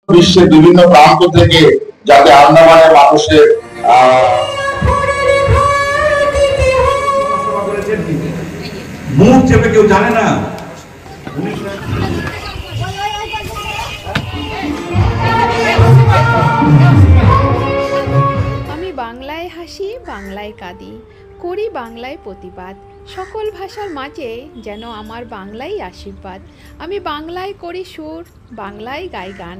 বিশ্বের বিভিন্ন প্রান্ত থেকে যাতে আন্দামানের মানুষের মুখ চেপে কেউ জানে না। আমি বাংলায় হাসি, বাংলায় কাঁদি, করি বাংলায় প্রতিবাদ। সকল ভাষার মাঝে যেন আমার বাংলাই আশীর্বাদ। আমি বাংলায় করি সুর, বাংলায় গাই গান।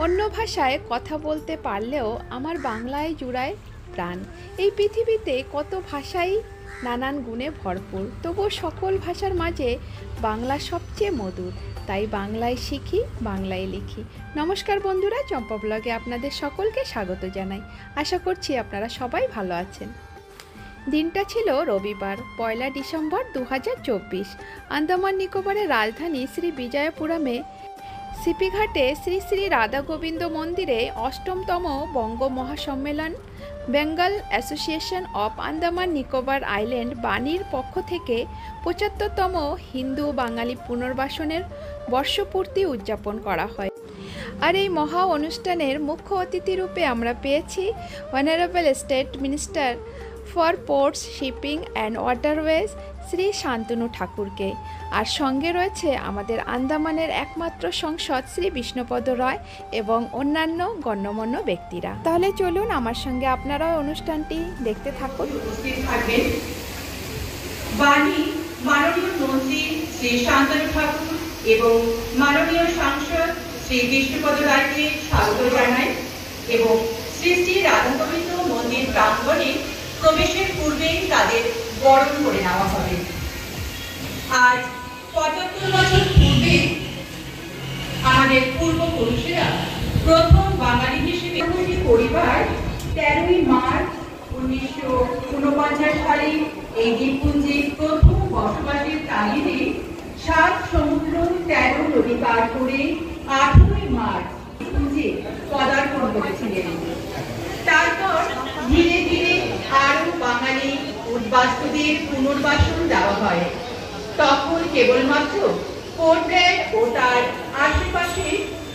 অন্য ভাষায় কথা বলতে পারলেও আমার বাংলায় জুড়ায় প্রাণ। এই পৃথিবীতে কত ভাষাই নানান গুণে ভরপুর, তবুও সকল ভাষার মাঝে বাংলা সবচেয়ে মধুর। তাই বাংলায় শিখি, বাংলায় লিখি। নমস্কার বন্ধুরা, চম্পা ব্লগে আপনাদের সকলকে স্বাগত জানাই। আশা করছি আপনারা সবাই ভালো আছেন। দিনটা ছিল রবিবার, 1 ডিসেম্বর 2024। আন্দামান নিকোবরের রাজধানী শ্রী বিজয়পুরমে সিপিঘাটে শ্রী শ্রী রাধা গোবিন্দ মন্দিরে 8তম বঙ্গ মহাসম্মেলন Bengal association of Andaman Nicobar island বাণীর পক্ষ থেকে 75তম হিন্দু বাঙালি পুনর্বাসনের বর্ষপূর্তি উদযাপন করা হয়। আর এই মহা অনুষ্ঠানের মুখ্য অতিথি রূপে আমরা পেয়েছি honourable state minister for ports, shipping and waterways Shri Shantanu ঠাকুরকে। আর সঙ্গে রয়েছে আমাদের আন্দামানের একমাত্র সংসদ শ্রী বিষ্ণুপদ রায় এবং অন্যান্য গণ্যমান্য ব্যক্তিরা। তাহলে চলুন আমার সঙ্গে আপনারাও অনুষ্ঠানটি দেখতে থাকুন। বাণী মাননীয় মন্ত্রী শ্রী শান্তনু ঠাকুর এবং মাননীয় সাংসদ শ্রী বিষ্ণুপদ রায়কে স্বাগত জানাই এবং শ্রী শ্রী রাধা গোবিন্দ মন্দির প্রাঙ্গণে প্রবেশের পূর্বেই তাদের বরণ করে নেওয়া হবে। আজ 75 বছর পূর্বে আমাদের পূর্বপুরুষেরা প্রথম বাঙালি হিসেবে পরিবার 13 মার্চ 1949 সালে এই দ্বীপপুঞ্জে প্রথম বসবাসের তাগিদে 7 সমুদ্র 13 নদী পার করে 18 মার্চ দ্বীপপুঞ্জে পদার্পণ করেছিলেন। তারপর ধীরে ধীরে আরো বাঙালি উদ্বাস্তুদের পুনর্বাসন দেওয়া হয়। তখন কেবলমাত্র পোর্ট ব্লেয়ার ও তার আশেপাশে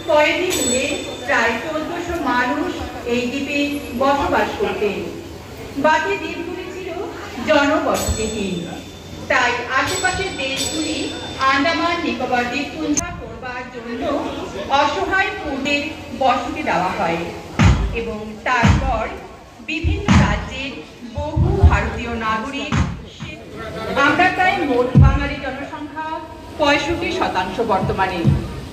কয়েদি মিলে প্রায় 1400 মানুষ এই দ্বীপে বসবাস করতেন। বাকি দ্বীপগুলি ছিল জনবসতিহীন। তাই আশেপাশের দেশগুলি আন্দামান নিকোবর দ্বীপপুঞ্জ করবার জন্য অসহায় পূর্বের বসতি দেওয়া হয় এবং তারপর বিভিন্ন রাজ্যের বহু ভারতীয় নাগরিক। আমরা প্রায় মোট বাঙালি জনসংখ্যা 65% বর্তমানে।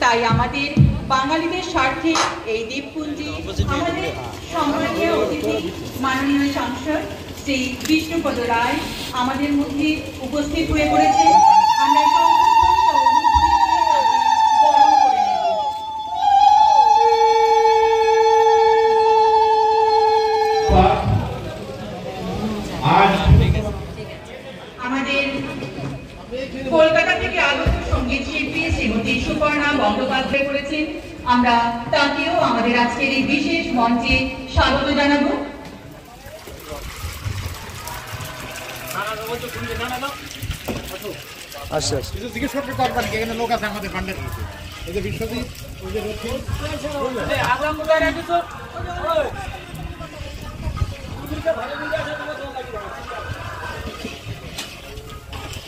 তাই আমাদের বাঙালিদের স্বার্থে এই দ্বীপপুঞ্জে আমাদের সম্মানীয় অতিথি মাননীয় সাংসদ শ্রী বিষ্ণুপদ রায় আমাদের মধ্যে উপস্থিত হয়ে পড়েছে। আমরা আমাদের কলকাতা থেকে আগত সঙ্গীত শিল্পী শ্রীমতী সুপর্ণা বন্দ্যোপাধ্যায় করেছেন। আমরা তাকেও আমাদের আজকের এই বিশেষ মঞ্চে স্বাগত জানাবো।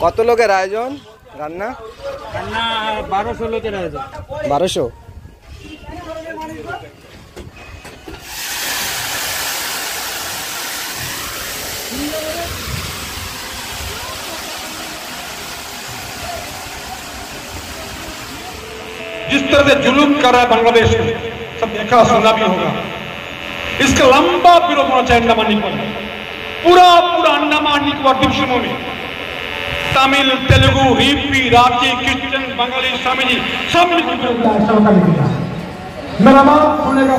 কত লোকের আয়োজন? রান্না 1200 লোকের আয়োজন। 1200। जिस तरह से जुलूम कर रहा है बांग्लादेश में, सब देखा सुना भी होगा। इसका लंबा विरोध होना चाहिए अंडमान निकोबार, पूरा अंडमान निकोबार द्वीप समूह में तमिल, तेलुगु, हिप्पी, राठी, क्रिश्चियन, बंगाली, स्वामीजी सब मिलकर मेरा बात सुनेगा।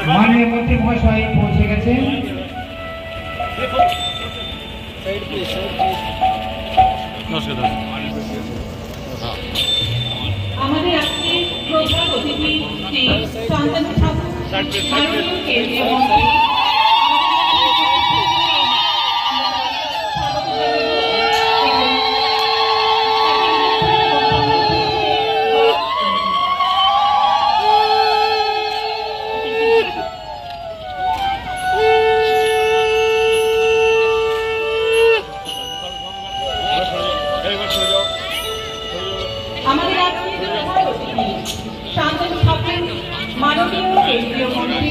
माननीय मंत्री महोदय पहुंचे গেছে আমাদের আজকে প্রধান অতিথি শ্রী শান্তনু ঠাকুর মাননীয় কেন্দ্রীয় মন্ত্রী আমাদের আজকে প্রধান অতিথি শান্তনু ঠাকুর মাননীয় কেন্দ্রীয় মন্ত্রী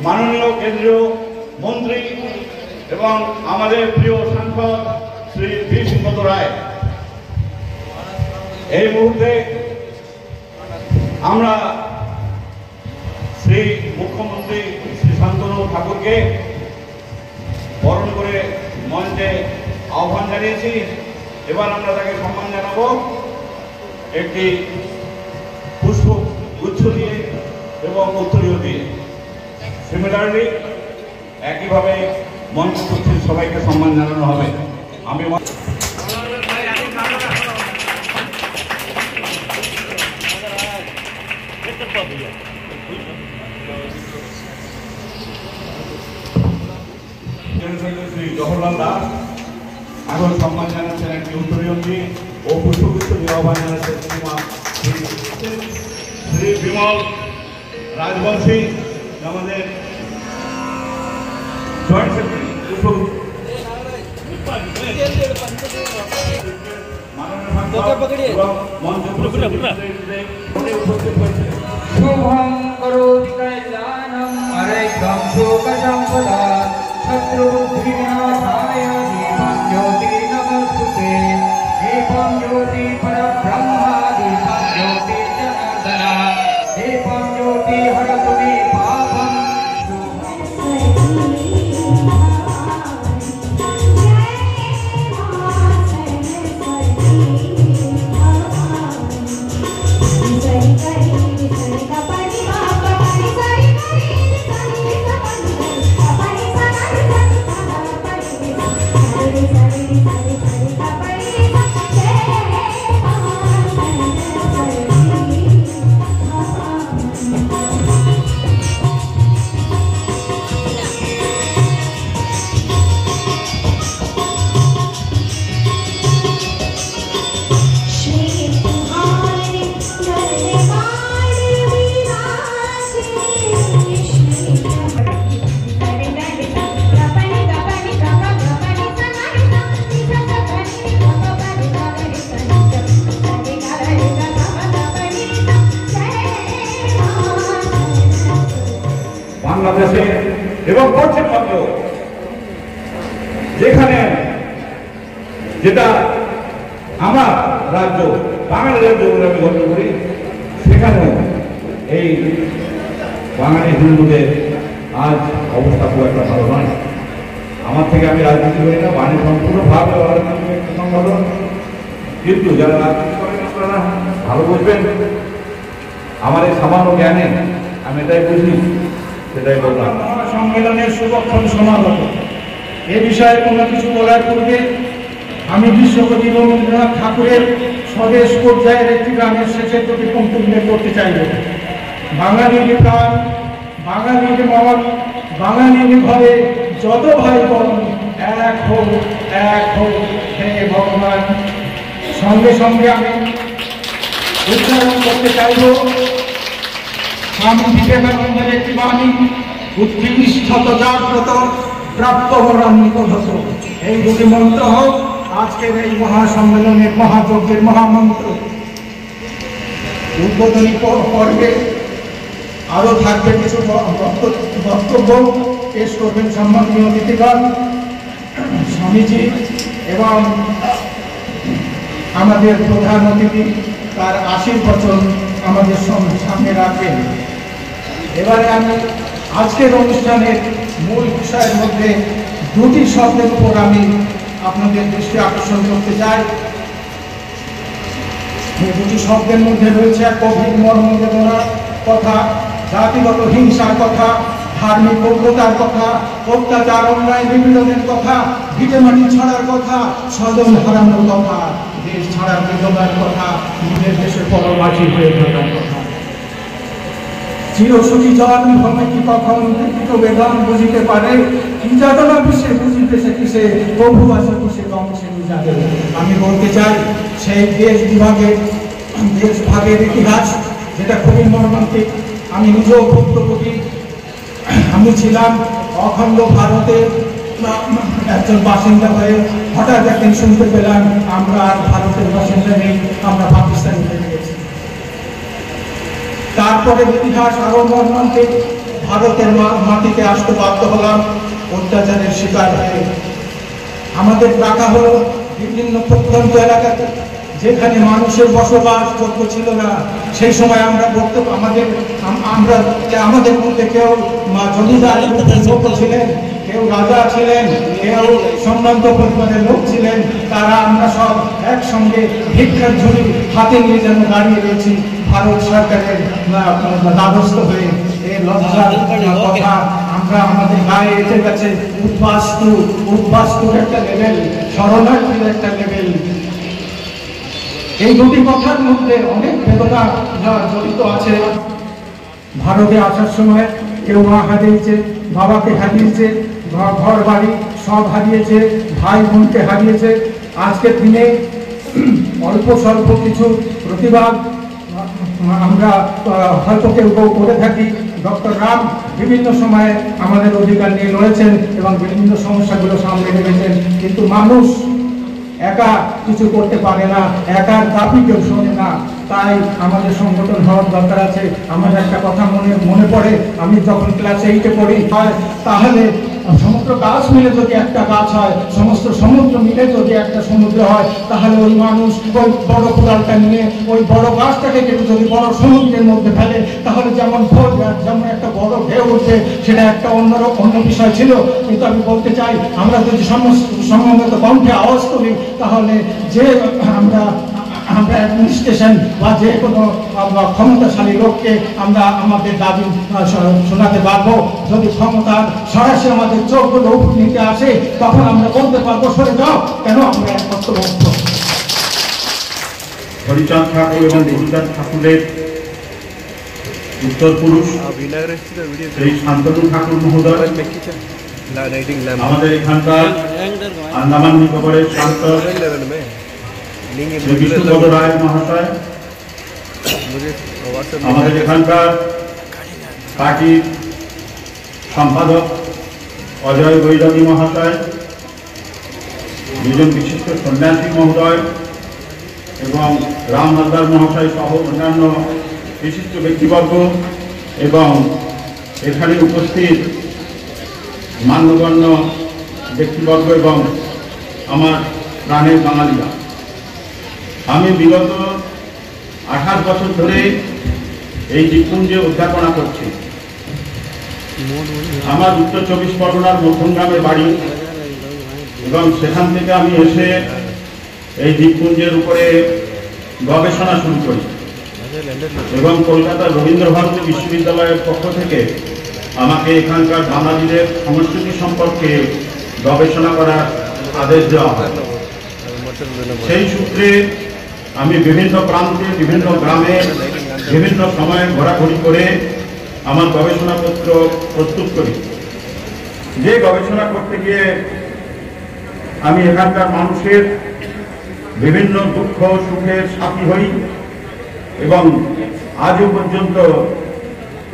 माननीय केंद्रीय मंत्री एवं हमारे प्रिय सांसद श्री पी सिंह राय এই মুহূর্তে আমরা শ্রী মুখ্যমন্ত্রী শ্রী শান্তনু ঠাকুরকে বরণ করে মঞ্চে আহ্বান জানিয়েছি। এবার আমরা তাকে সম্মান জানাবো একটি পুষ্প গুচ্ছ দিয়ে এবং উত্তরীয় দিয়ে। সিমিলারলি একইভাবে মঞ্চ উপস্থিত সবাইকে সম্মান জানানো হবে। আমি শ্রী জওহরলাল দাস এখন সম্মান জানাচ্ছেন একটি উত্তরীয় দিয়ে ও পুষ্পগুচ্ছ দিয়ে আহ্বান জানাচ্ছেন শ্রী বিমল রাজবংশী আমাদের জয়েন্ট সেক্রেটারি शुभं करोति कल्याणं अरेकं शोकसम्पदा शत्रुबुद्धिविनाशाय दीपं ज्योति नमस्तुते दीपं ज्योति परब्रह्म दीपं ज्योति जनार्दन दीपं ज्योति हरतु मे पापं Jai Jai Jai Jai Jai বাংলাদেশে এবং পশ্চিমবঙ্গেও যেখানে যেটা আমার রাজ্য বাঙালি রাজ্য বলে আমি গণ্য করি, সেখানেও এই বাঙালি হিন্দুদের আজ অবস্থা খুব একটা ভালো নয়। আমার থেকে আমি রাজনীতি করি না, বাণী সম্পূর্ণভাবে রাজনৈতিক একটি সংগঠন, কিন্তু যারা রাজনীতি করেন আপনারা ভালো বুঝবেন। আমার এই সামান্য জ্ঞানে আমি এটাই বুঝি, সেটাই বললাম। সম্মেলনের শুভক্ষণ সমাগত। এ বিষয়ে কোনো কিছু বলার পূর্বে আমি বিশ্বকবি রবীন্দ্রনাথ ঠাকুরের স্বদেশ পর্যায়ের একটি গানের শেষের দুটি পংক্তি উল্লেখ করতে চাইব। বাঙালির প্রাণ, বাঙালির মন, বাঙালির ঘরে যত ভাই বোন, এক হোক হে ভগবান। সঙ্গে সঙ্গে আমি উচ্চারণ করতে চাইব স্বামী বিবেকানন্দের একটি বাণী, উৎকৃষ্টত জাগ্রত প্রাপ্ত মরান্বিত হত। এই দুটি মন্ত্র হোক আজকের এই মহাসম্মেলনের মহাযজ্ঞের মহামন্ত্র। উদ্বোধনী পর্বে আরো থাকবে কিছু বক্তব্য পেশ করবেন সম্মানীয় অতিথিগণ, স্বামীজি এবং আমাদের প্রধান অতিথি তার আশীর্বচন আমাদের সামনে রাখবেন। এবারে আমি আজকের অনুষ্ঠানের মূল বিষয়ের মধ্যে দুটি শব্দের উপর আমি আপনাদের দৃষ্টি আকর্ষণ করতে চাই। এই দুটি শব্দের মধ্যে রয়েছে এক গভীর মর্মবেদনার কথা, জাতিগত হিংসার কথা, ধার্মিক উগ্রতার কথা, অত্যাচার অন্যায় নিপীড়নের কথা, ভিটেমাটি ছাড়ার কথা, স্বজন হারানোর কথা, দেশ ছাড়ার বেদনার কথা, নিজের দেশে পরবাসী হয়ে থাকার কথা। চিরসুখী জন ভূমি কি কখন বেদন বুঝিতে পারে, কি যাতনা পিছে বুঝিতেছে কিসে, প্রভু আছে কিসে বংশে যাবে। আমি বলতে চাই সেই দেশ ভাগের ইতিহাস যেটা খুবই মর্মান্তিক। আমি নিজেও ভুক্তভোগী। আমি ছিলাম অখণ্ড ভারতের একজন বাসিন্দা হয়ে হঠাৎ একদিন শুনতে পেলাম আমরা আর ভারতের বাসিন্দা নেই, আমরা পাকিস্তানি হয়ে গেছি। তারপরে ইতিহাস আরো মর্মান্তিক। ভারতের মাটিতে আসতে বাধ্য হলাম অত্যাচারের শিকার হয়ে। আমাদের রাখা হলো বিভিন্ন প্রত্যন্ত এলাকাতে, যেখানে মানুষের বসবাস যোগ্য ছিল না। সেই সময় আমরা আমাদের মধ্যে কেউ জমিদার লোক ছিলেন, কেউ রাজা ছিলেন, কেউ সম্ভ্রান্ত পরিবারের লোক ছিলেন। তারা আমরা সব একসঙ্গে ভিক্ষার ঝুড়ি হাতে নিয়ে যেন দাঁড়িয়ে রয়েছি ভারত সরকারের দ্বারস্থ হয়ে। এই লজ্জার কথা আমরা আমাদের গায়ে এসে গেছে। উদ্বাস্তুর একটা লেভেল, শরণার্থীর একটা লেভেল। এই দুটি কথার মধ্যে অনেক বেদনা জড়িত আছে। ভারতে আসার সময় কেউ মা হারিয়েছে, বাবাকে হারিয়েছে, ঘর বাড়ি সব হারিয়েছে, ভাই বোনকে হারিয়েছে। আজকের দিনে অল্প স্বল্প কিছু প্রতিবাদ আমরা হয়তো কেউ করে থাকি। ডক্টর রাম বিভিন্ন সময়ে আমাদের অধিকার নিয়ে লড়েছেন এবং বিভিন্ন সমস্যাগুলো সামনে রেখেছেন, কিন্তু মানুষ একা কিছু করতে পারে না, একার দাবি কেউ শোনে না। তাই আমাদের সংগঠন হওয়ার দরকার আছে। আমার একটা কথা মনে পড়ে, আমি যখন ক্লাস 8-এ পড়ি, তাহলে সমুদ্র গাছ মিলে যদি একটা গাছ হয়, সমস্ত সমুদ্র মিলে যদি একটা সমুদ্র হয়, তাহলে ওই মানুষ ওই বড় কুড়ালটা নিয়ে ওই বড় গাছটাকে কেটে যদি বড় সমুদ্রের মধ্যে ফেলে, তাহলে যেমন যেমন একটা বড় ঢেউ উঠবে, সেটা একটা অন্য বিষয় ছিল। কিন্তু আমি বলতে চাই, আমরা যদি সমবেত কণ্ঠে আওয়াজ করি, তাহলে যে আমরা অ্যাডমিনিস্ট্রেশন বা যে কোনো ক্ষমতাশালী লোককে আমরা আমাদের দাবি শোনাতে পারবো। যদি ক্ষমতার সরাসরি আমাদের চোখগুলো নিতে আসে, তখন আমরা বলতে পারবো সরে যাও, কেন আমরা একত্রবদ্ধ। হরিচাঁদ ঠাকুর এবং গুরুচাঁদ ঠাকুরের উত্তর পুরুষ সেই শান্তনু ঠাকুর মহোদয় আমাদের এখানকার আন্দামান নিকোবরের সাংসদ বিষ্ণুপদ রায় মহাশয়, আমাদের এখানকার পার্টির সম্পাদক অজয় গৈরাবী মহাশয়, দুজন বিশিষ্ট সন্ন্যাসী মহোদয় এবং রাম হালদার মহাশয় সহ অন্যান্য বিশিষ্ট ব্যক্তিবর্গ এবং এখানে উপস্থিত মান্যগণ্য ব্যক্তিবর্গ এবং আমার প্রাণের বাঙালিরা, আমি বিগত 28 বছর ধরে এই দ্বীপপুঞ্জে অধ্যাপনা করছি। আমার উত্তর 24 পরগনার মধ্যমগ্রামে বাড়ি এবং সেখান থেকে আমি এসে এই দ্বীপপুঞ্জের উপরে গবেষণা শুরু করি এবং কলকাতার রবীন্দ্রভারতী বিশ্ববিদ্যালয়ের পক্ষ থেকে আমাকে এখানকার বাঙালিদের সংস্কৃতি সম্পর্কে গবেষণা করার আদেশ দেওয়া হয়। সেই সূত্রে আমি বিভিন্ন প্রান্তে, বিভিন্ন গ্রামে, বিভিন্ন সময়ে ঘোরাঘুরি করে আমার গবেষণাপত্র প্রস্তুত করি। যে গবেষণা করতে গিয়ে আমি এখানকার মানুষের বিভিন্ন দুঃখ সুখের সাথী হই এবং আজও পর্যন্ত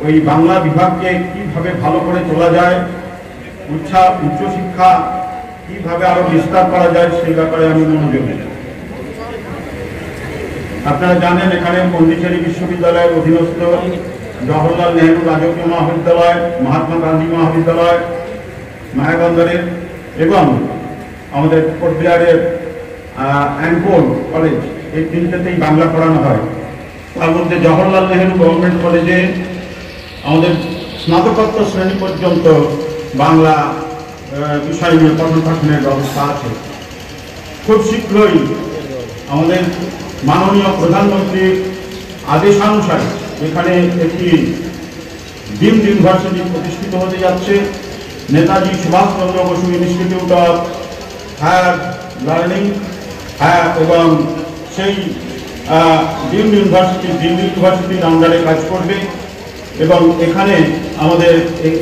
ওই বাংলা বিভাগকে কিভাবে ভালো করে তোলা যায়, উচ্চশিক্ষা কিভাবে আরো বিস্তার করা যায় সেই ব্যাপারে আমি মনোযোগী। আপনারা জানেন এখানে পন্ডিচেরি বিশ্ববিদ্যালয়ের অধীনস্থ জওহরলাল নেহরু রাজকীয় মহাবিদ্যালয়, মহাত্মা গান্ধী মহাবিদ্যালয়, মায়াবন্দরের এবং আমাদের কোচবিহারের অ্যাঙ্কোর কলেজ, এই তিনটেতেই বাংলা পড়ানো হয়। তার মধ্যে জওহরলাল নেহরু গভর্নমেন্ট কলেজে আমাদের স্নাতকোত্তর শ্রেণী পর্যন্ত বাংলা বিষয় নিয়ে পঠন পাঠনের ব্যবস্থা আছে। খুব শীঘ্রই আমাদের মাননীয় প্রধানমন্ত্রীর আদেশানুসারে এখানে একটি ডিমড ইউনিভার্সিটি প্রতিষ্ঠিত হতে যাচ্ছে। Netaji Subhas Chandra Basu institute of higher learning, এবং সেই ডিমড ইউনিভার্সিটির আন্ডারে কাজ করবে এবং এখানে আমাদের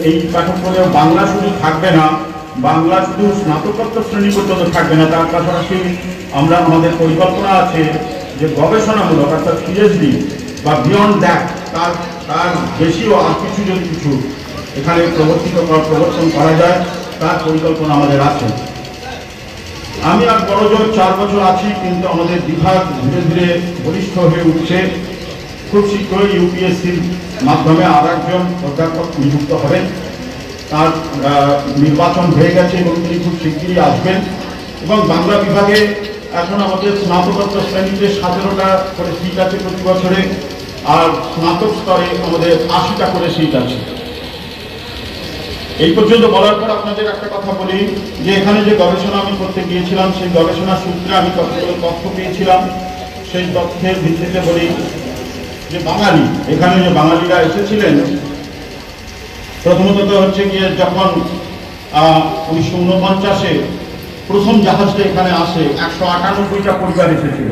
এই পাঠ্যক্রমে বাংলা শুধু থাকবে না, বাংলা শুধু স্নাতকোত্তর শ্রেণী পর্যন্ত থাকবে না, তার পাশাপাশি আমাদের পরিকল্পনা আছে যে গবেষণামূলক অর্থাৎ পিএইচডি বা বিয়ন্ড দ্যাট তার বেশিও আর কিছু যদি কিছু এখানে প্রবর্তন করা যায় তার পরিকল্পনা আমাদের আছে। আমি আর বড়জোর 4 বছর আছি, কিন্তু আমাদের বিভাগ ধীরে ধীরে বলিষ্ঠ হয়ে উঠছে। খুব শীঘ্রই ইউপিএসসির মাধ্যমে আর একজন অধ্যাপক নিযুক্ত হবেন, তার নির্বাচন হয়ে গেছে এবং তিনি খুব শীঘ্রই আসবেন। এবং বাংলা বিভাগে এখন আমাদের স্নাতকোত্তর শ্রেণীতে 17টা করে সিট আছে প্রতি বছরে, আর স্নাতক স্তরে আমাদের 80টা করে সিট আছে। এই পর্যন্ত বলার পর আপনাদের একটা কথা বলি যে এখানে যে গবেষণা আমি করতে গিয়েছিলাম সেই গবেষণা সূত্রে আমি কতগুলো তথ্য পেয়েছিলাম। সেই তথ্যের ভিত্তিতে বলি যে বাঙালি, এখানে যে বাঙালিরা এসেছিলেন, প্রথমত হচ্ছে গিয়ে যখন 1949-এ প্রথম জাহাজটা এখানে আসে, 198টা পরিবার এসেছিল।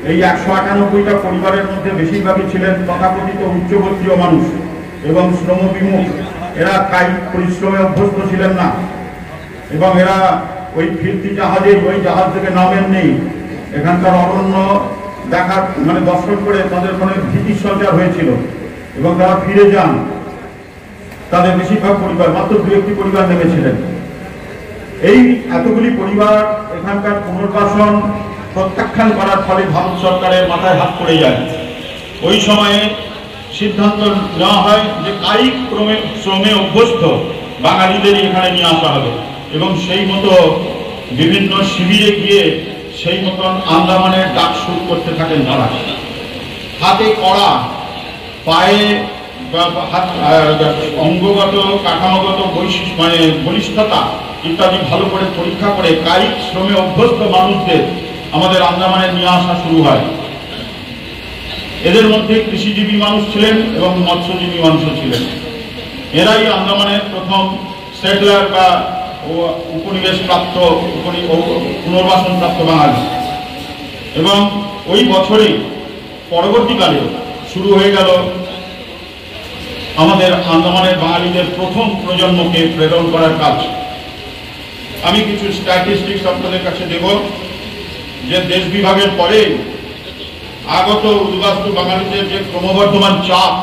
এই 198টা পরিবারের মধ্যে বেশিরভাগই ছিলেন তথাকথিত উচ্চবর্গীয় মানুষ এবং শ্রমবিমুখ। এরা কায়িক পরিশ্রমে অভ্যস্ত ছিলেন না এবং এরা ওই ফিরতি জাহাজে ওই জাহাজ থেকে নামেন নেই। এখানকার অরণ্য দেখার দর্শন করে তাদের ওখানে ভীতির সঞ্চার হয়েছিল এবং তারা ফিরে যান। তাদের বেশিরভাগ পরিবার, মাত্র 2-1টি পরিবার নেমেছিলেন। এই এতগুলি পরিবার এখানকার পুনর্বাসন প্রত্যাখ্যান করার ফলে ভারত সরকারের মাথায় হাত পড়ে যায়। ওই সময়ে সিদ্ধান্ত নেওয়া হয় যে কায়িক শ্রমে অভ্যস্ত বাঙালিদের এখানে নিয়ে আসা হবে এবং সেই মতো বিভিন্ন শিবিরে গিয়ে সেই মতন আন্দামানের ডাক শুরু করতে থাকেন তারা। হাতে কড়া, পায়ে অঙ্গগত কাঠামোগত বলিষ্ঠতা ইত্যাদি ভালো করে পরীক্ষা করে কায়িক শ্রমে অভ্যস্ত মানুষদের আমাদের আন্দামানে নিয়ে আসা শুরু হয়। এদের মধ্যে কৃষিজীবী মানুষ ছিলেন এবং মৎস্যজীবী মানুষও ছিলেন। এরাই আন্দামানের প্রথম সেটলার বা উপনিবেশ প্রাপ্ত পুনর্বাসন প্রাপ্ত বাঙালি। এবং ওই বছরই পরবর্তীকালে শুরু হয়ে গেল আমাদের আন্দামানের বাঙালিদের প্রথম প্রজন্মকে প্রেরণ করার কাজ। আমি কিছু স্ট্যাটিস্টিক্স আপনাদের কাছে দেব যে দেশ বিভাগের পরে আগত উদ্বাস্তু বাঙালিদের যে ক্রমবর্ধমান চাপ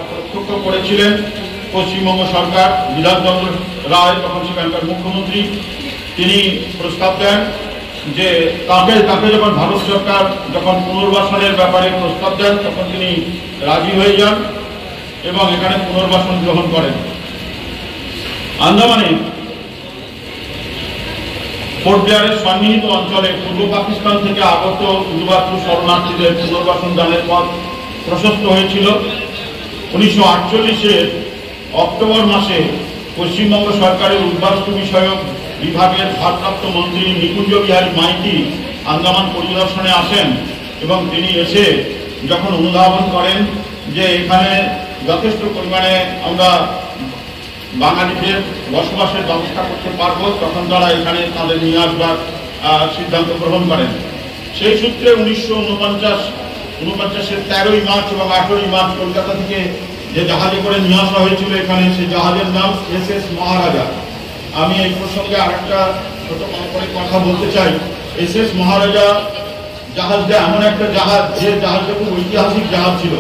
প্রত্যক্ষ করেছিলেন পশ্চিমবঙ্গ সরকার, বিধানচন্দ্র রায় তখন সেখানকার মুখ্যমন্ত্রী, তিনি প্রস্তাব দেন যে তাকে যখন ভারত সরকার যখন পুনর্বাসনের ব্যাপারে প্রস্তাব দেন তখন তিনি রাজি হয়ে যান এবং এখানে পুনর্বাসন গ্রহণ করেন। আন্দামানে পোর্ট ব্লেয়ারের সন্নিহিত অঞ্চলে পূর্ব পাকিস্তান থেকে আগত উদ্বাস্তু শরণার্থীদের পুনর্বাসন দানের পথ প্রশস্ত হয়েছিল। 1948-এর অক্টোবর মাসে পশ্চিমবঙ্গ সরকারের উদ্বাস্তু বিষয়ক বিভাগের ভারপ্রাপ্ত মন্ত্রী নিকুঞ্জ বিহারী মাইতি আন্দামান পরিদর্শনে আসেন এবং তিনি এসে যখন অনুধাবন করেন যে এখানে যথেষ্ট পরিমাণে আমরা বাঙালিদের বসবাসের ব্যবস্থা করতে পারবো, তখন তারা এখানে তাদের নিয়ে আসবার সিদ্ধান্ত গ্রহণ করেন। সেই সূত্রে 1949-এর 13ই মার্চ এবং 18ই মার্চ কলকাতা থেকে যে জাহাজে করে নিয়ে আসা হয়েছিল এখানে, সেই জাহাজের নাম SS মহারাজা। আমি এই প্রসঙ্গে আরেকটা ছোট করে কথা বলতে চাই। SS মহারাজা জাহাজটা এমন একটা জাহাজ, যে জাহাজটা খুব ঐতিহাসিক জাহাজ ছিল।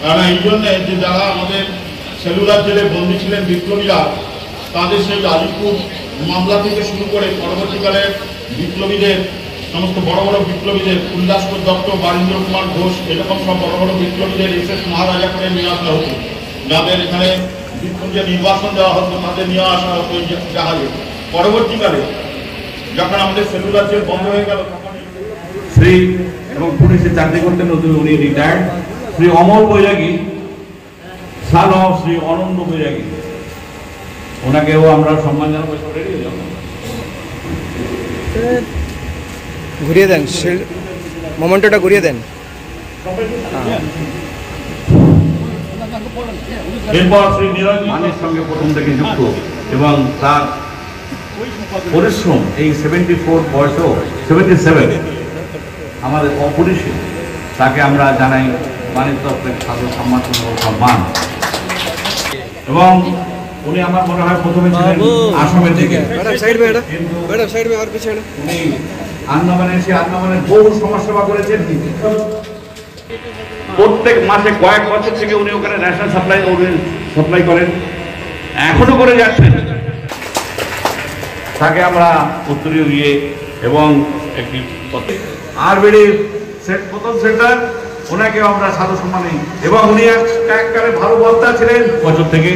কারণ এই জন্যে যে যারা আমাদের সেলুলার জেলে বন্দী ছিলেন বিপ্লবীরা, তাদের সেই আলিপুর মামলা থেকে শুরু করে পরবর্তীকালে বিপ্লবীদের সমস্ত বড় বড় বিপ্লবীদের উল্লাসকর দত্ত, বারীন্দ্র কুমার ঘোষ, এরকম সব বড় বড় বিপ্লবীদের SS মহারাজা করে নিয়ে আসা হতো। যাদের এখানে যে নির্বাসন দেওয়া হতো তাদের নিয়ে আসা হতো এই জাহাজে। পরবর্তীকালে যখন আমাদের সেলুলার জেল বন্ধ হয়ে গেল, তখন শ্রী এবং পুলিশে চাকরি করতেন, উনি retired. Shri Amal Bairagi, son of Shri Ananta Bairagi, ওনাকেও আমরা সম্মান জানাবো। ঘুরিয়ে দেন, মোমেন্টটা ঘুরিয়ে দেন। এরপর শ্রী নিরঞ্জন মানের সঙ্গে প্রথম থেকে যুক্ত এবং তার পরিশ্রম এই 74 বয়সেও 77 আমাদের অপরিসীম, তাকে আমরা জানাই মানের তরফে সাদর সম্মান। এবং উনি আমার মনে হয় প্রথমে ছিলেন আসামের দিকে, উনি আন্দামানে এসে আন্দামানের বহু সমাজসেবা করেছেন। প্রত্যেক মাসে কয়েক বছর থেকে উনি ওখানে ন্যাশনাল সাপ্লাই করেন, এখনো করে যাচ্ছেন। তাকে আমরা উত্তরীয় দিয়ে এবং একটি আরবিডি প্রথম সেন্টার, ওনাকেও আমরা সাদর সম্মান। এবং উনি একবারে ভালো বক্তা ছিলেন বছর থেকে।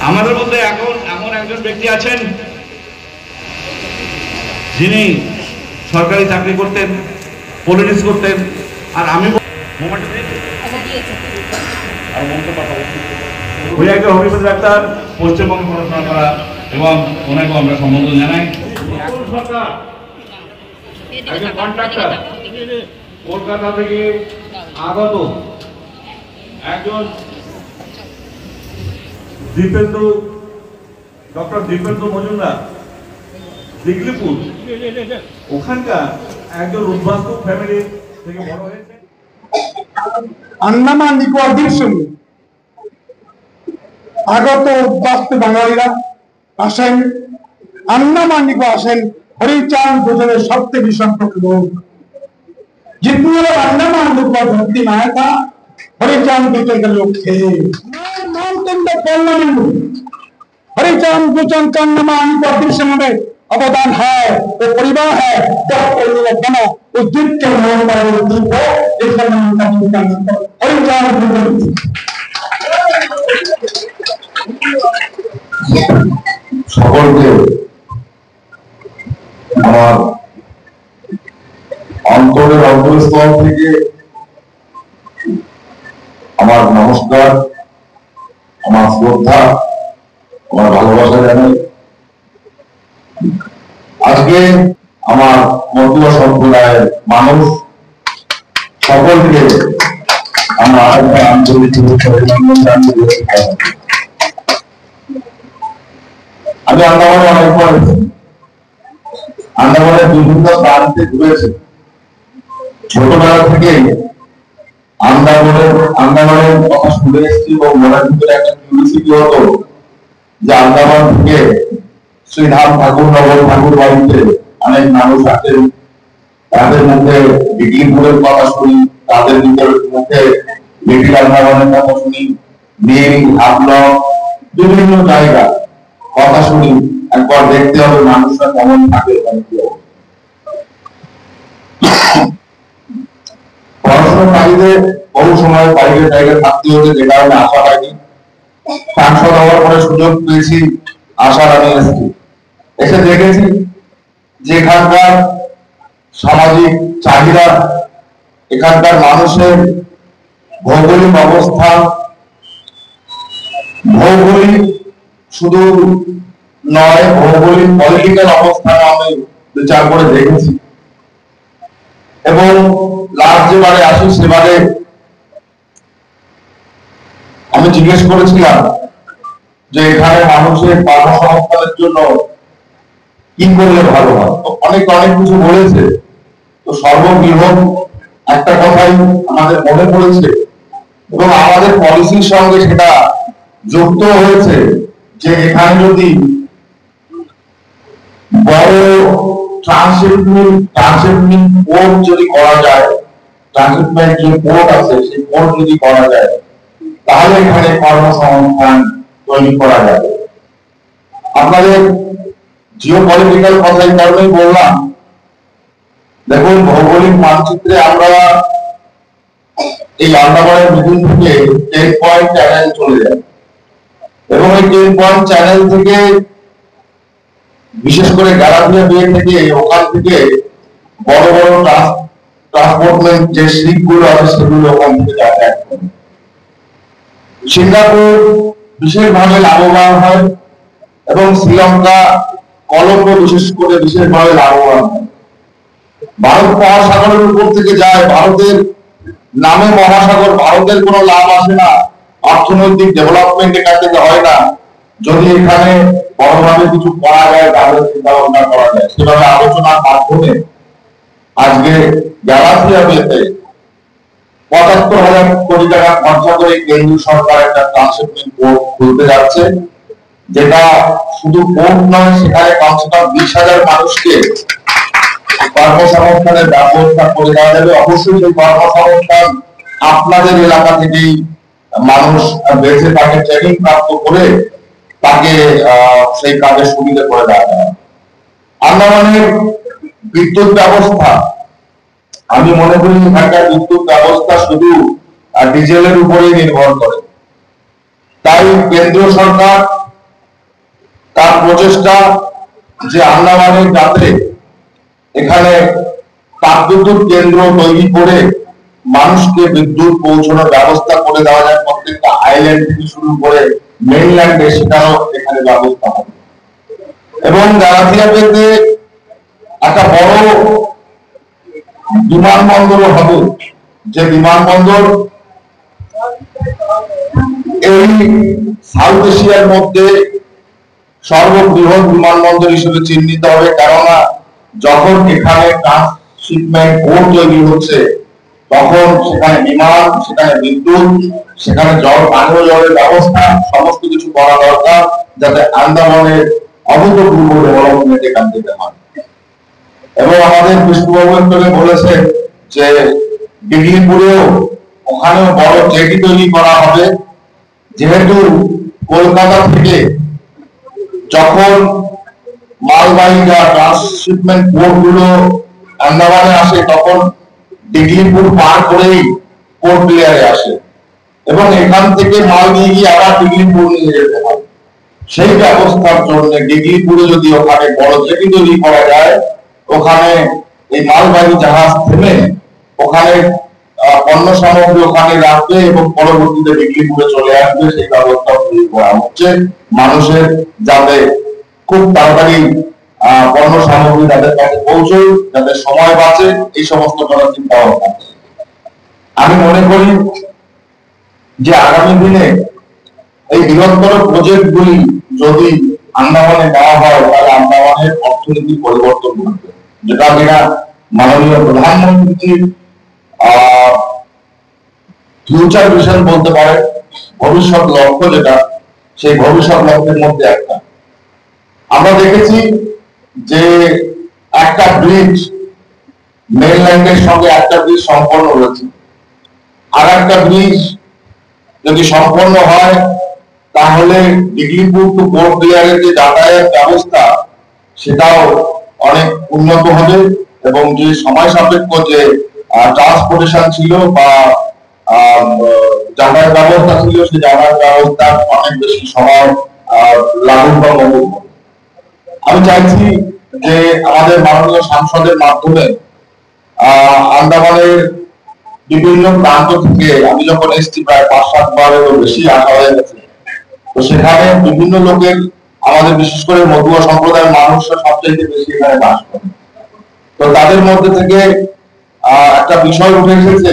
আমাদের মধ্যে এখন এমন একজন ব্যক্তি আছেন যিনি সরকারি চাকরি করতেন, পলিটিক্স করতেন। আর আমি উনি একজন হোমিওপ্যাথি ডাক্তার, পশ্চিমবঙ্গে পড়াশোনা করা, এবং ওনাকেও আমরা সম্বোধন জানাই। একজন কন্ট্রাক্টর, কলকাতা থেকে আগত একজন ডক্টর দীপেন্দ্র মজুমদার, দিগলিপুর, ওখানকার একজন উদ্বাস্তু ফ্যামিলি থেকে বড় হয়েছে। আন্দামান নিকোবর দ্বীপসমূহ আগত উদ্বাস্তু বাঙালিরা আসেন, আন্দামান নিকোবর আসেন हरिचांद गुजरे सबसे विषमक लोग। जितने लोग अंडमान निकोबार धरती में आया था, हरिचांद गुजर के लोग थे। माउंटेन द पार्लियामेंट हरिचांद गुजर का अंडमान निकोबार द्वीप में अवदान है, वो परिवार है बना उस द्वीप के नाम पर द्वीप हो, इसका नाम का हरिचांद गुजर। সকলকে আমার অন্তরের অন্তঃস্থল থেকে আমার নমস্কার, আমার শ্রদ্ধা, আমার ভালোবাসা জানাই। আজকে আমার মতুয়া সম্প্রদায়ের মানুষ সকলকে আমার আন্তরিক আমি আন্দামানে অনেকবার আন্দামানের বিভিন্ন প্রান্তে ঘুরেছি। ছোটবেলা থেকে আন্দামানের কথা শুনে এসেছি এবং মনের ভিতরে একটা কিউরিওসিটি হতো যে আন্দামান থেকে শ্রীধাম ঠাকুর, নগর ঠাকুর বাড়িতে অনেক মানুষ আছেন, তাদের মুখে বিক্রিপুরের কথা শুনি, তাদের মুখে লিটিল আন্দামানের কথা শুনি, নীল, হাবলং, বিভিন্ন জায়গা কথা শুনি। একবার দেখতে হবে মানুষরা কেমন থাকে। পড়াশোনার বাইরে বহু সময় বাইরের জায়গায় থাকতে হতে, যে কারণে আসা হয়নি। সাংসদ হওয়ার পরে সুযোগ পেয়েছি, আসার আমি এসে দেখেছি যে এখানকার সামাজিক চাহিদা, এখানকার মানুষের ভৌগোলিক অবস্থান, ভৌগোলিক শুধু নয়, ভৌগোলিক পলিটিক্যাল অবস্থান আমি বিচার করে দেখেছি। এবং লাস্ট যেবারে আসি সেবারে আমি জিজ্ঞেস করেছিলাম যে এখানে মানুষের কর্মসংস্থানের জন্য কি করলে ভালো হয়। অনেক কিছু বলেছে, তো সর্ববৃহৎ একটা কথাই আমাদের মনে পড়েছে এবং আমাদের পলিসির সঙ্গে সেটা যুক্ত হয়েছে যে এখানে যদি বড় ট্রান্সশিপমেন্ট পোর্ট যদি করা যায়, ট্রান্সশিপমেন্ট যে পোর্ট আছে সেই পোর্ট যদি করা যায়, তাহলে এখানে কর্মসংস্থান তৈরি করা যাবে। আপনাদের জিওপলিটিক্যাল কথা এই কারণেই বললাম, দেখুন ভৌগোলিক মানচিত্রে আমরা এই আন্দামানের মিডিল থেকে 10 পয়েন্ট চ্যানেল চলে যায় এবং এই 10 পয়েন্ট চ্যানেল থেকে বিশেষ করে গালাথিয়া বে থেকে ওখান থেকে বড় বড় ট্রান্সপোর্টমেন্ট যে শিপগুলো আছে সেগুলো ওখান থেকে যাতায়াত করে। সিঙ্গাপুর বিশেষভাবে লাভবান হয় এবং শ্রীলঙ্কা, কলম্বো বিশেষ করে বিশেষভাবে লাভবান হয়। ভারত মহাসাগরের উপর থেকে যায়, ভারতের নামে মহাসাগর, ভারতের কোনো লাভ আসে না, অর্থনৈতিক ডেভেলপমেন্ট এখান থেকে হয় না। যদি এখানে বড়ভাবে কিছু করা যায় তাহলে চিন্তা ভাবনা করা যায়। সেভাবে আলোচনার মাধ্যমে আজকে গালাথিয়া বেতে ৭৫,০০০ কোটি টাকা খরচা করে কেন্দ্রীয় সরকার একটা ট্রান্সশিপমেন্ট পোর্ট খুলতে যাচ্ছে, যেটা শুধু পোর্ট নয়, সেখানে কমসে কম 20,০০০ মানুষকে কর্মসংস্থানের ব্যবস্থা করে দেওয়া যাবে। অবশ্যই সেই কর্মসংস্থান আপনাদের এলাকা থেকেই মানুষ বেঁচে তাকে ট্রেনিং প্রাপ্ত করে তাকে সেই কাজের সুবিধা করে দেওয়া যাবে। আন্দামানের বিদ্যুৎ ব্যবস্থা, আমি মনে করি এখানকার বিদ্যুৎ ব্যবস্থা শুধু ডিজেলের উপরেই নির্ভর করে। তাই কেন্দ্রীয় সরকার তার প্রচেষ্টা যে আন্দামানের যাতে এখানে তাপবিদ্যুৎ কেন্দ্র তৈরি করে মানুষকে বিদ্যুৎ পৌঁছানোর ব্যবস্থা করে দেওয়া যায়, প্রত্যেকটা আইল্যান্ড থেকে শুরু করে মেইনল্যান্ডে সেটাও এখানে ব্যবস্থা হবে। এবং গালাথিয়া বেতে একটা বড় বিমানবন্দরও হবে, যে বিমানবন্দর এই সাউথ এশিয়ার মধ্যে সর্ববৃহৎ বিমানবন্দর হিসেবে চিহ্নিত হবে। কেননা যখন এখানে ট্রান্সশিপমেন্ট পোর্ট তৈরি হচ্ছে তখন সেখানে বিমান, সেখানে বিদ্যুৎ, সেখানে পানীয় জলের ব্যবস্থা সমস্ত কিছু করা দরকার, যাতে আন্দামানের অভূতপূর্ব ডেভেলপমেন্ট এখান থেকে হয়। এবং আমাদের বিষ্ণুবাবু বলেছেন যে দিল্লিপুরেও ওখানেও বড় জেটি তৈরি করা হবে, যেহেতু কলকাতা থেকে যখন মালবাহী বা ট্রান্সশিপমেন্ট পোর্ট গুলো আন্দামানে আসে তখন দিল্লিপুর পার করেই পোর্ট ব্লেয়ারে আসে এবং এখান থেকে মাল নিয়ে গিয়ে আবার দিল্লিপুর নিয়ে যেতে হয়। সেই ব্যবস্থার জন্য দিল্লিপুরে যদি ওখানে বড় জেটি তৈরি করা যায়, ওখানে এই মালবাহী জাহাজ থেমে ওখানে পণ্য সামগ্রী ওখানে রাখবে এবং পরবর্তীতে দিল্লিপুরে চলে আসবে, সেই ব্যবস্থা তৈরি করা হচ্ছে। মানুষের যাতে খুব তাড়াতাড়ি পণ্য সামগ্রী তাদের কাছে পৌঁছয়, যাতে সময় বাঁচে, এই সমস্ত করার চিন্তা ভাবনা। আমি মনে করি যে আগামী দিনে এই বৃহত্তর প্রজেক্ট গুলি যদি আন্দামানে দেওয়া হয় তাহলে আন্দামানের অর্থনীতি পরিবর্তন ঘটবে, যেটা কিনা মাননীয় প্রধানমন্ত্রীর ফিউচার ভিশন বলতে পারে, ভবিষ্যৎ লক্ষ্য, যেটা সেই ভবিষ্যৎ লক্ষ্যের মধ্যে একটা। আমরা দেখেছি যে একটা ব্রিজ মেইনল্যান্ডের সঙ্গে একটা ব্রিজ সম্পন্ন হয়েছে, আর একটা ব্রিজ যদি সম্পন্ন হয় তাহলে দিল্লিপুর টু পোর্ট ব্লেয়ারের যে যাতায়াত ব্যবস্থা সেটাও অনেক উন্নত হবে এবং যে সময় সাপেক্ষ যে ট্রান্সপোর্টেশন ছিল বা যাতায়াত ব্যবস্থা ছিল, সেই যাতায়াত ব্যবস্থা অনেক বেশি সময় লাঘব। আমি চাইছি যে আমাদের মাননীয় সাংসদের মাধ্যমে আন্দামানের বিভিন্ন প্রান্ত থেকে, আমি যখন এসেছি প্রায় 5-7 বারেরও বেশি আসা হয়ে গেছে, তো সেখানে বিভিন্ন লোকের, আমাদের বিশেষ করে মধুয়া সম্প্রদায়ের মানুষরা সবচেয়ে বেশি এখানে বাস করে। তো তাদের মধ্যে থেকে একটা বিষয় উঠে এসেছে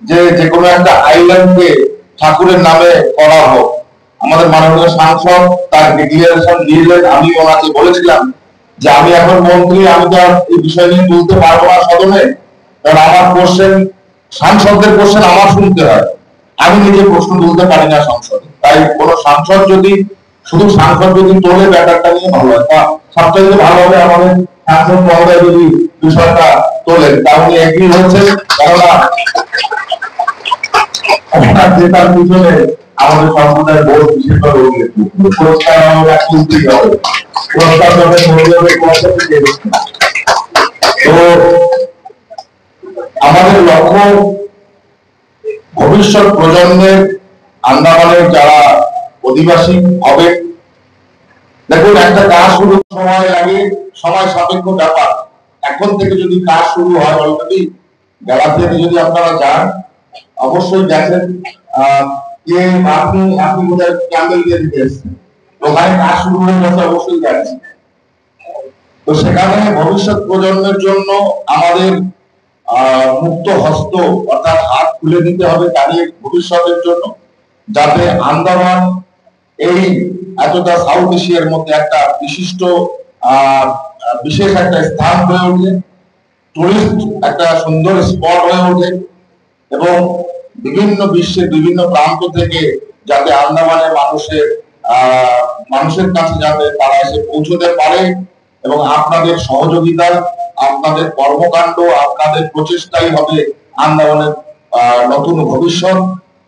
যে যে কোনো একটা আইল্যান্ডকে ঠাকুরের নামে করা হোক। আমাদের মাননীয় সাংসদ তার ডিক্লারেশন দিয়েছিলেন, আমি ওনাকে বলেছিলাম যে আমি এখন মন্ত্রী, আমি তো এই বিষয় নিয়ে তুলতে পারবো না সদনে, কারণ আমার কোশ্চেন, সাংসদদের কোশ্চেন আমার শুনতে হয়, আমি নিজে প্রশ্ন তুলতে পারি না সংসদে। তাই কোন সাংসদ যদি, শুধু সাংসদ যদি তোলে ব্যাপারটা নিয়ে ভালো হয়, তা সবচেয়ে ভালো হবে আমাদের সাংসদ মহোদয় যদি বিষয়টা তোলেন। তা উনি এগ্রি হয়েছেন, কেননা যেটার পিছনে আমাদের সম্প্রদায়ের বহু বিশেষভাবে পুরস্কার হবে, পুরস্কার হবে তো আমাদের লক্ষ্য ভবিষ্যৎ প্রজন্মের আন্দামানের যারা অধিবাসী হবে। দেখুন, একটা কাজ শুরু সময় লাগে, সময় সাপেক্ষ ব্যাপার। এখন থেকে যদি কাজ শুরু হয়, অলরেডি গ্যালাথিয়াতে যদি আপনারা যান, অবশ্যই গেছেন, আপনি বোধহয় ক্যাম্বেল দিয়ে দিতে এসেছেন, ওখানে কাজ শুরু হয়ে গেছে, অবশ্যই যাচ্ছি। তো সেখানে ভবিষ্যৎ প্রজন্মের জন্য আমাদের মুক্ত হস্ত, অর্থাৎ হাত খুলে দিতে হবে তাদের ভবিষ্যতের জন্য, যাতে আন্দামান এই এতটা সাউথ এশিয়ার মধ্যে একটা বিশিষ্ট বিশেষ একটা স্থান হয়ে ওঠে, টুরিস্ট একটা সুন্দর স্পট হয়ে ওঠে, এবং বিভিন্ন বিশ্বের বিভিন্ন প্রান্ত থেকে যাতে আন্দামানের মানুষের কাছে যাতে তারা এসে পৌঁছতে পারে, এবং আপনাদের সহযোগিতা, আপনাদের কর্মকাণ্ড, আপনাদের প্রচেষ্টাই হবে আন্দামানের নতুন ভবিষ্যৎ।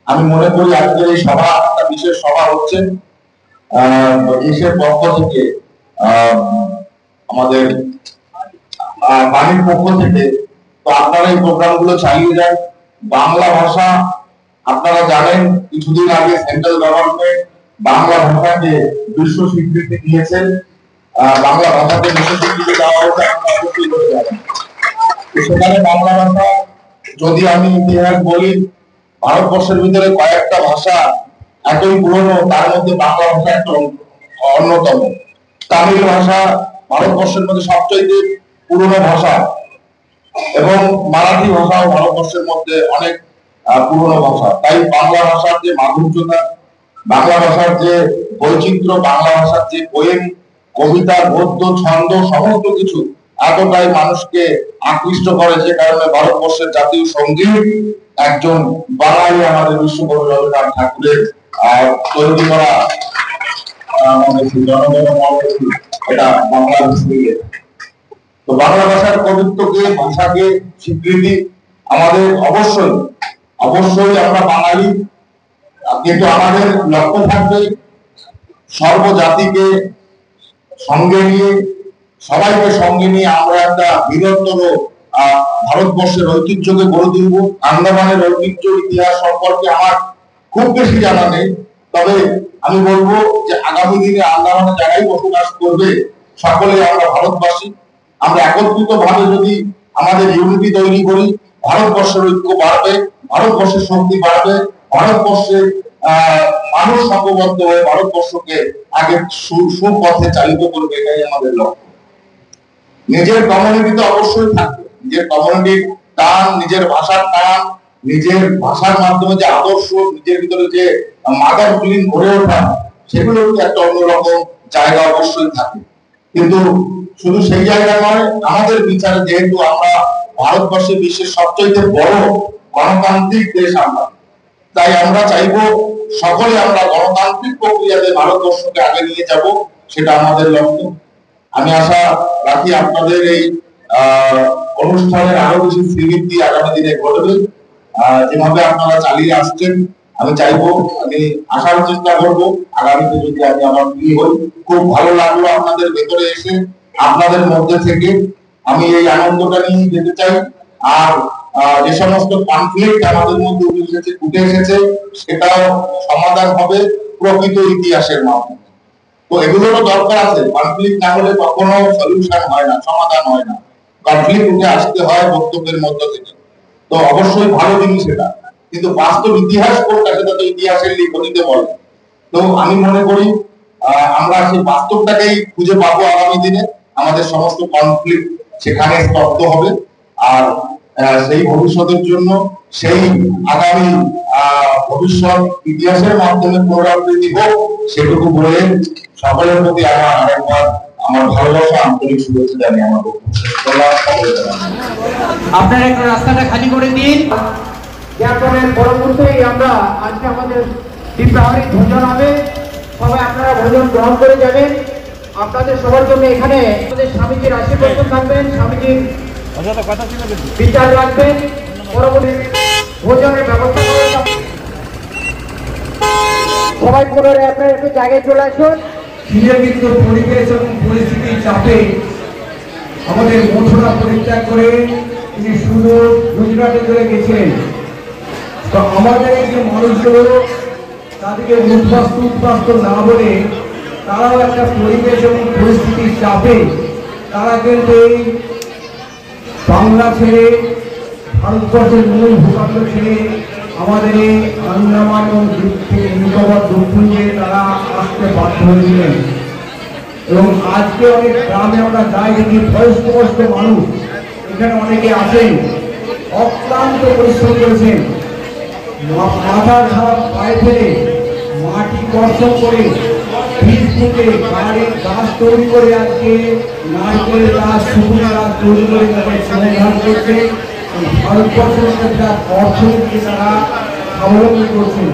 আমি মনে করি আজকের এই সভা একটা বিশেষ সভা হচ্ছে দেশের পক্ষ থেকে, আমাদের বাণীর পক্ষ থেকে। তো আপনারা এই প্রোগ্রাম গুলো চালিয়ে যান। বাংলা ভাষা, আপনারা জানেন কিছুদিন আগে সেন্ট্রাল গভর্নমেন্ট বাংলা ভাষাকে বিশ্ব স্বীকৃতি দিয়েছেন। বাংলা ভাষাকে বিশ্ব স্বীকৃতি দেওয়া হয়েছে, সেখানে বাংলা ভাষা, যদি আমি ইতিহাস বলি, ভারতবর্ষের ভিতরে কয়েকটা ভাষা এতই পুরনো, তার মধ্যে বাংলা ভাষা একটা অন্যতম। তামিল ভাষা ভারতবর্ষের মধ্যে সবচেয়ে পুরনো ভাষা, এবং মারাঠি ভাষাও ভারতবর্ষের মধ্যে অনেক পুরনো ভাষা। তাই বাংলা ভাষার যে মাধুর্যতা, বাংলা ভাষার যে বৈচিত্র্য, বাংলা ভাষার যে পোয়েম, কবিতা, গদ্য, ছন্দ, সমস্ত কিছু এতটাই মানুষকে আকৃষ্ট করে, যে কারণে ভারতবর্ষের জাতীয় সঙ্গীত একজন বাঙালি, আমাদের বিশ্বকবি রবীন্দ্রনাথ ঠাকুরের তৈরি করা এটা বাংলা ভাষা। তো বাংলা ভাষার কবিত্বকে, ভাষাকে স্বীকৃতি আমাদের অবশ্যই অবশ্যই, আমরা বাঙালি, কিন্তু আমাদের লক্ষ্য থাকবে সর্বজাতিকে সঙ্গে নিয়ে, সবাইকে সঙ্গে নিয়ে আমরা একটা বৃহত্তর ভারতবর্ষের ঐতিহ্যকে গড়ে তুলব। আন্দামানের ঐতিহ্য, ইতিহাস সম্পর্কে আমার খুব বেশি জানা নেই, তবে আমি বলবো যে আগামী দিনে আন্দামানে যারাই বসবাস করবে, সকলে আমরা ভারতবাসী, আমরা একত্রিত ভাবে যদি আমাদের ইউনিটি তৈরি করি, ভারতবর্ষের ঐক্য বাড়বে, ভারতবর্ষের শক্তি বাড়বে, ভারতবর্ষের মানুষ সংঘবদ্ধ হয়ে ভারতবর্ষকে আগে সুপথে চালিত করবে, এটাই আমাদের লক্ষ্য। নিজের কমিউনিটিতে অবশ্যই থাকবে, নিজের কমিউনিটির টান, নিজের ভাষার টান, নিজের ভাষার মাধ্যমে যে আদর্শ, নিজের ভিতরে যে মাদার ফিলিং গড়ে ওঠা, সেগুলো একটা অন্যরকম জায়গা অবশ্যই থাকে। কিন্তু শুধু সেই জায়গা নয়, আমাদের বিচারে যেহেতু আমরা ভারতবর্ষে বিশ্বের সবচেয়ে বড় গণতান্ত্রিক দেশ আমরা, তাই আমরা চাইবো সকলে আমরা গণতান্ত্রিক প্রক্রিয়াতে ভারতবর্ষকে আগে নিয়ে যাব, সেটা আমাদের লক্ষ্য। আমি আশা রাখি আপনাদের এই অনুষ্ঠানের আরো বেশি স্মৃতি আগামী দিনে ঘটবে, যেভাবে আপনারা চালিয়ে আসছেন। আমি চাইবো, আমি আসার চেষ্টা করবো আগামীতে যদি আমি আমার বিয়ে হই। খুব ভালো লাগলো আপনাদের ভেতরে এসে, আপনাদের মধ্যে থেকে আমি এই আনন্দটা নিয়ে যেতে চাই। আর যে সমস্ত কনফ্লিক্ট আমাদের মধ্যে উঠে এসেছে সেটাও সমাধান হবে প্রকৃত ইতিহাসের মাধ্যমে। তো এগুলোরও দরকার আছে। কনফ্লিক্ট না হলে কখনো সলিউশন হয় না, সমাধান হয় না। কনফ্লিক্ট উঠে আসতে হয় বক্তব্যের মধ্য থেকে। তো অবশ্যই ভালো জিনিস এটা, কিন্তু বাস্তব ইতিহাস কোনটা সেটা তো ইতিহাসের লিখনিতে বলে। তো আমি মনে করি আমরা সেই বাস্তবটাকেই খুঁজে পাবো আগামী দিনে। আমাদের সমস্ত কনফ্লিক্ট সেখানে স্তব্ধ হবে, আর সেই ভবিষ্যতের জন্য সেই আগামী ভবিষ্যৎ ইতিহাসের মাধ্যমে পুনরাবৃত্তি হোক, সেটুকু বলে সকলের প্রতি আমার আরেকবার আমার ভালোবাসা, আন্তরিক শুভেচ্ছা জানিয়ে আমার আপনারা একটু রাস্তাটা খালি করে দিন। জ্ঞাপনের পরবর্তীই আমরা আজকে আমাদের দ্বিপ্রাহরিক ভোজন হবে। সবাই আপনারা ভোজন গ্রহণ করে যাবেন। আপনাদের সবার জন্য এখানে আমাদের স্বামীজির আশীর্বাদ থাকবেন, স্বামীজির বিচার রাখবেন। পরবর্তী ভোজনের ব্যবস্থা করে সবাই পুনরায় আপনারা একটু জায়গায় চলে আসুন। কিন্তু পরিবেশ এবং পরিস্থিতির চাপে আমাদের মথুরা পরিত্যাগ করে তিনি সুদূর গুজরাটে চলে গেছিলেন। তো আমাদের এই যে মানুষগুলো তাদেরকে উদ্বাস্ত না বলে তারাও একটা পরিবেশ এবং পরিস্থিতির চাপে তারা কিন্তু এই বাংলা ছেড়ে, ভারতবর্ষের মূল ভূখণ্ড ছেড়ে আমাদের এই আন্দামান এবং নিকোবর দ্বীপপুঞ্জে তারা আসতে বাধ্য হয়েছিলেন। এবং আজকে অনেক গ্রামে আমরা যাই দেখি বয়স্ক মানুষ এখানে অনেকে আসেন, অক্লান্ত পরিশ্রম করেছেন, মাথার ঘাম পায়ে ফেলে মাটি কর্ষণ করে বীজ থেকে গাড়ির গাছ তৈরি করে আজকে নারকেলের গাছ, শুকনো গাছ তৈরি করে তাদের সমাধান করছে। ভারতবর্ষের একটা অর্থনীতি তারা স্বাবলম্বী করছেন।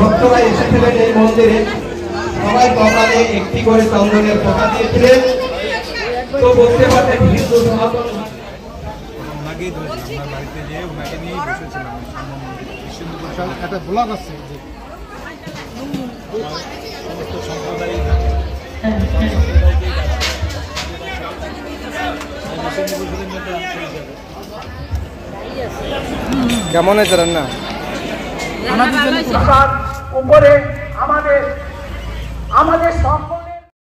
ভক্তরা এসেছিলেন এই মন্দিরে, সবাই কপালে একটি করে চন্দনের পোকা দিয়েছিলেন। তো বলতে পারতে হিন্দু সনাতন একটা ব্লগ আছে কেমন হয়েছে রান্না? উপরে আমাদের সম্পদ